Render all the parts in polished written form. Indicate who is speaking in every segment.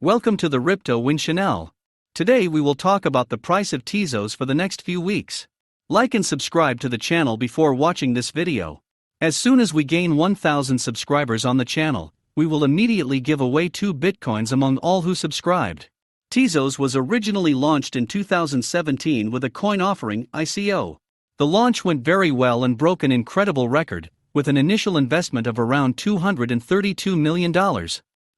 Speaker 1: Welcome to the Ripto Win channel. Today we will talk about the price of Tezos for the next few weeks. Like and subscribe to the channel before watching this video. As soon as we gain 1,000 subscribers on the channel, we will immediately give away 2 Bitcoins among all who subscribed. Tezos was originally launched in 2017 with a coin offering ICO. The launch went very well and broke an incredible record, with an initial investment of around $232 million.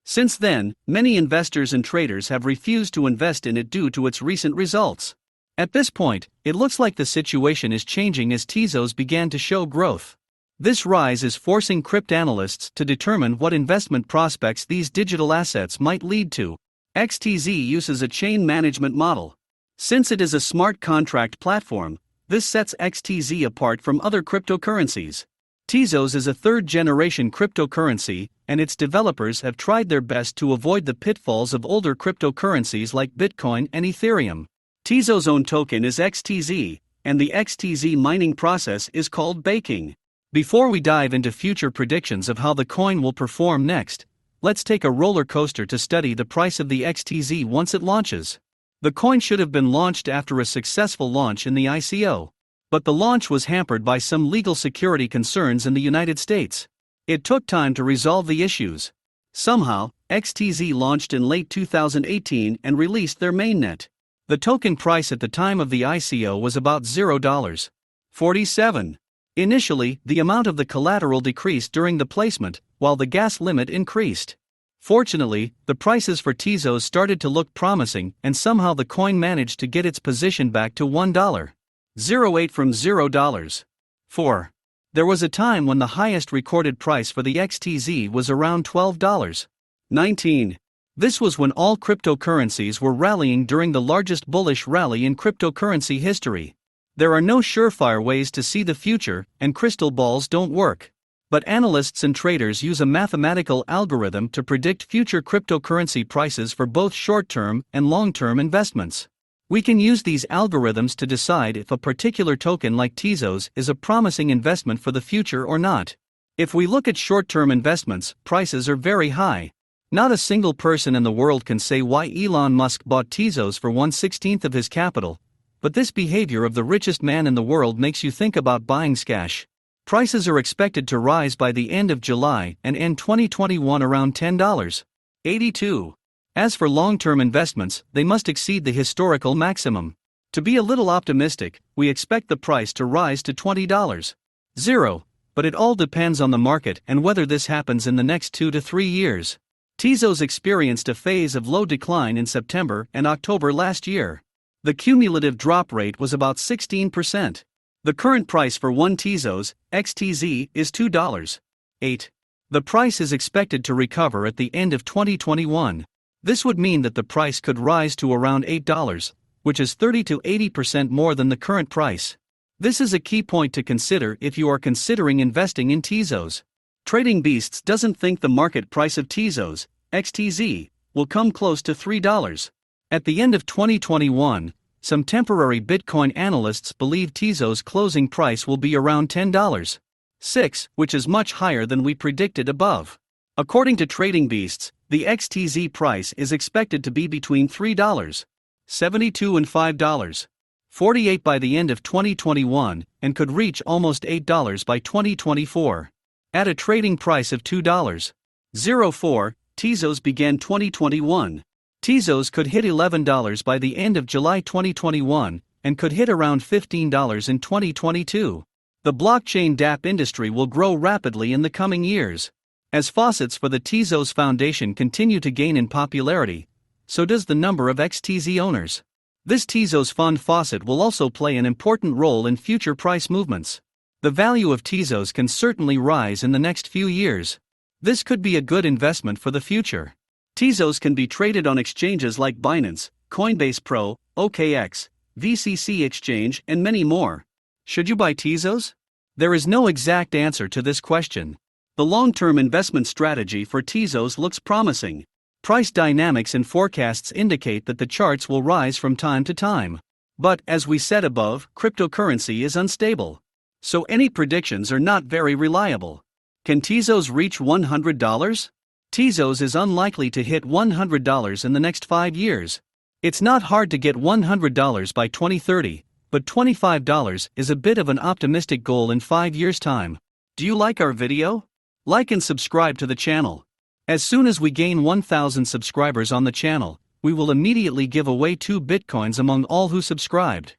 Speaker 1: Since then, many investors and traders have refused to invest in it due to its recent results. At this point, it looks like the situation is changing as Tezos began to show growth. This rise is forcing cryptanalysts to determine what investment prospects these digital assets might lead to. XTZ uses a chain management model. Since it is a smart contract platform, this sets XTZ apart from other cryptocurrencies. Tezos is a third-generation cryptocurrency, and its developers have tried their best to avoid the pitfalls of older cryptocurrencies like Bitcoin and Ethereum. Tezos' own token is XTZ, and the XTZ mining process is called baking. Before we dive into future predictions of how the coin will perform next, let's take a roller coaster to study the price of the XTZ once it launches. The coin should have been launched after a successful launch in the ICO. But the launch was hampered by some legal security concerns in the United States. It took time to resolve the issues. Somehow, XTZ launched in late 2018 and released their mainnet. The token price at the time of the ICO was about $0.47. Initially, the amount of the collateral decreased during the placement, while the gas limit increased. Fortunately, the prices for Tezos started to look promising, and somehow the coin managed to get its position back to $1.08 from $0.4. There was a time when the highest recorded price for the XTZ was around $12.19. This was when all cryptocurrencies were rallying during the largest bullish rally in cryptocurrency history. There are no surefire ways to see the future, and crystal balls don't work. But analysts and traders use a mathematical algorithm to predict future cryptocurrency prices for both short-term and long-term investments. We can use these algorithms to decide if a particular token like Tezos is a promising investment for the future or not. If we look at short-term investments, prices are very high. Not a single person in the world can say why Elon Musk bought Tezos for 1/16 of his capital, but this behavior of the richest man in the world makes you think about buying Scash. Prices are expected to rise by the end of July and end 2021 around $10.82. As for long-term investments, they must exceed the historical maximum. To be a little optimistic, we expect the price to rise to $20.0, but it all depends on the market and whether this happens in the next 2 to 3 years. Tezos experienced a phase of low decline in September and October last year. The cumulative drop rate was about 16%. The current price for 1 Tezos, XTZ, is $2.08. The price is expected to recover at the end of 2021. This would mean that the price could rise to around $8, which is 30 to 80% more than the current price. This is a key point to consider if you are considering investing in Tezos. Trading Beasts doesn't think the market price of Tezos, XTZ, will come close to $3. At the end of 2021, some temporary Bitcoin analysts believe Tezos' closing price will be around $10.06, which is much higher than we predicted above. According to Trading Beasts, the XTZ price is expected to be between $3.72 and $5.48 by the end of 2021 and could reach almost $8 by 2024. At a trading price of $2.04, Tezos began 2021. Tezos could hit $11 by the end of July 2021 and could hit around $15 in 2022. The blockchain dApp industry will grow rapidly in the coming years. As faucets for the Tezos Foundation continue to gain in popularity, so does the number of XTZ owners. This Tezos Fund faucet will also play an important role in future price movements. The value of Tezos can certainly rise in the next few years. This could be a good investment for the future. Tezos can be traded on exchanges like Binance, Coinbase Pro, OKX, VCC Exchange, and many more. Should you buy Tezos? There is no exact answer to this question. The long-term investment strategy for Tezos looks promising. Price dynamics and forecasts indicate that the charts will rise from time to time. But, as we said above, cryptocurrency is unstable. So any predictions are not very reliable. Can Tezos reach $100? Tezos is unlikely to hit $100 in the next 5 years. It's not hard to get $100 by 2030, but $25 is a bit of an optimistic goal in 5 years' time. Do you like our video? Like and subscribe to the channel. As soon as we gain 1,000 subscribers on the channel, we will immediately give away 2 Bitcoins among all who subscribed.